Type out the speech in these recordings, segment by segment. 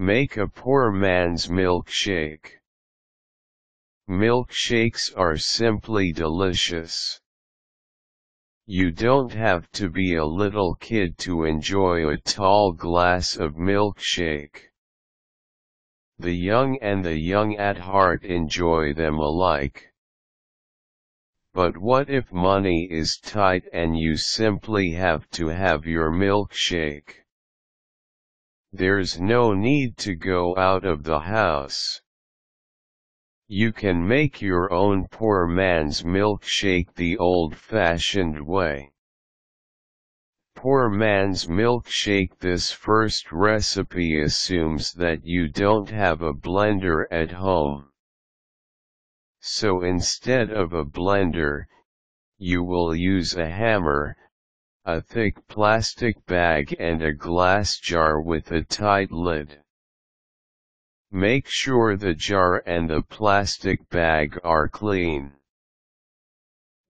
Make a poor man's milkshake. Milkshakes are simply delicious. You don't have to be a little kid to enjoy a tall glass of milkshake. The young and the young at heart enjoy them alike. But what if money is tight and you simply have to have your milkshake? There's no need to go out of the house. You can make your own poor man's milkshake the old-fashioned way. Poor man's milkshake. This first recipe assumes that you don't have a blender at home. So instead of a blender, you will use a hammer, a thick plastic bag and a glass jar with a tight lid. Make sure the jar and the plastic bag are clean.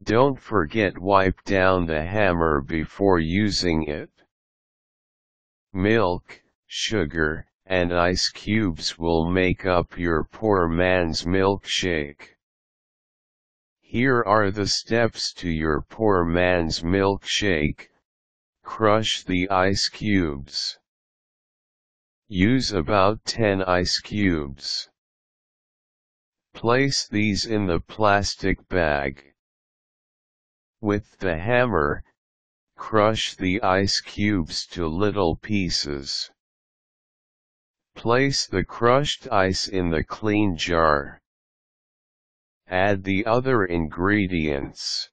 Don't forget wipe down the hammer before using it. Milk, sugar, and ice cubes will make up your poor man's milkshake. Here are the steps to your poor man's milkshake. Crush the ice cubes. Use about 10 ice cubes. Place these in the plastic bag. With the hammer, crush the ice cubes to little pieces. Place the crushed ice in the clean jar. Add the other ingredients.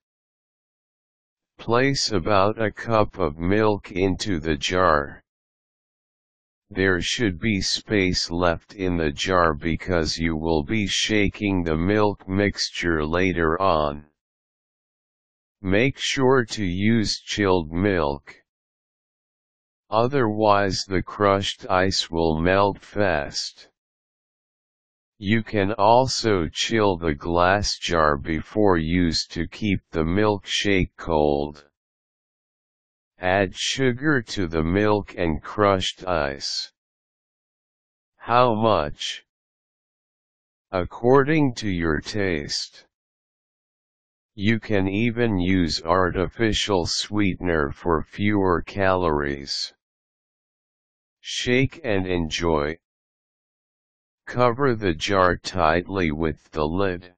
Place about a cup of milk into the jar. There should be space left in the jar because you will be shaking the milk mixture later on. Make sure to use chilled milk. Otherwise the crushed ice will melt fast. You can also chill the glass jar before use to keep the milkshake cold. Add sugar to the milk and crushed ice. How much? According to your taste. You can even use artificial sweetener for fewer calories. Shake and enjoy. Cover the jar tightly with the lid.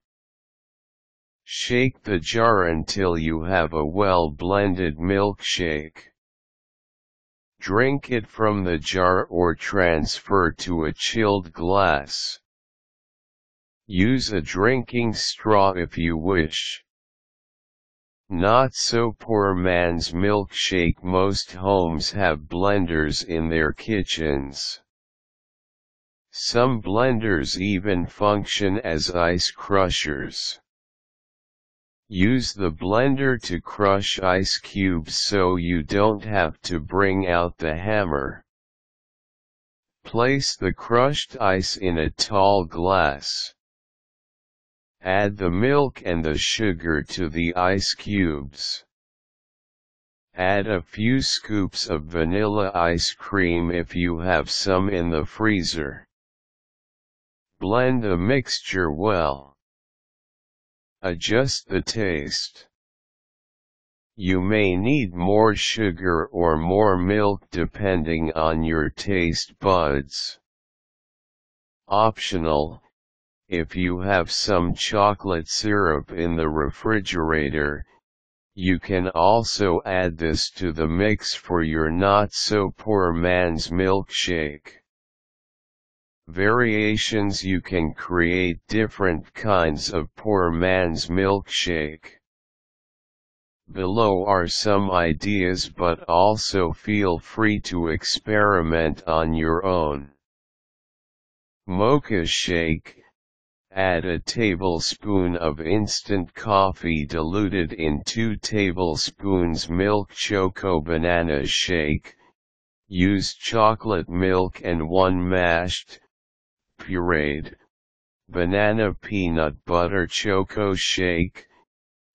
Shake the jar until you have a well-blended milkshake. Drink it from the jar or transfer to a chilled glass. Use a drinking straw if you wish. Not so poor man's milkshake. Most homes have blenders in their kitchens. Some blenders even function as ice crushers. Use the blender to crush ice cubes so you don't have to bring out the hammer. Place the crushed ice in a tall glass. Add the milk and the sugar to the ice cubes. Add a few scoops of vanilla ice cream if you have some in the freezer. Blend the mixture well. Adjust the taste. You may need more sugar or more milk depending on your taste buds. Optional, if you have some chocolate syrup in the refrigerator, you can also add this to the mix for your not-so-poor man's milkshake. Variations. You can create different kinds of poor man's milkshake. Below are some ideas, but also feel free to experiment on your own. Mocha shake. Add a tablespoon of instant coffee diluted in 2 tablespoons milk. Choco banana shake. Use chocolate milk and 1 mashed, pureed, banana peanut butter choco shake.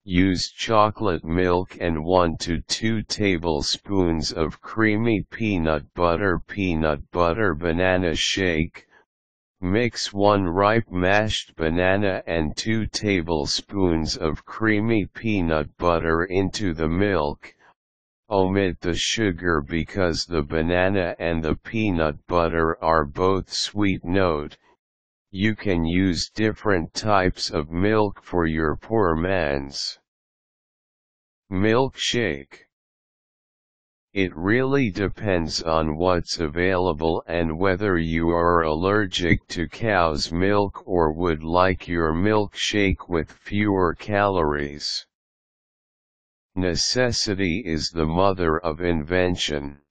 Use chocolate milk and 1 to 2 tablespoons of creamy peanut butter banana shake. Mix 1 ripe mashed banana and 2 tablespoons of creamy peanut butter into the milk. Omit the sugar because the banana and the peanut butter are both sweet note. You can use different types of milk for your poor man's milkshake. It really depends on what's available and whether you are allergic to cow's milk or would like your milkshake with fewer calories. Necessity is the mother of invention.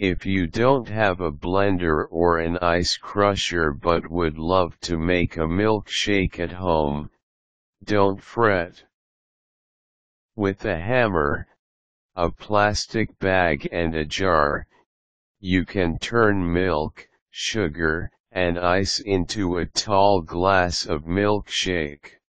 If you don't have a blender or an ice crusher but would love to make a milkshake at home, don't fret. With a hammer, a plastic bag and a jar, you can turn milk, sugar, and ice into a tall glass of milkshake.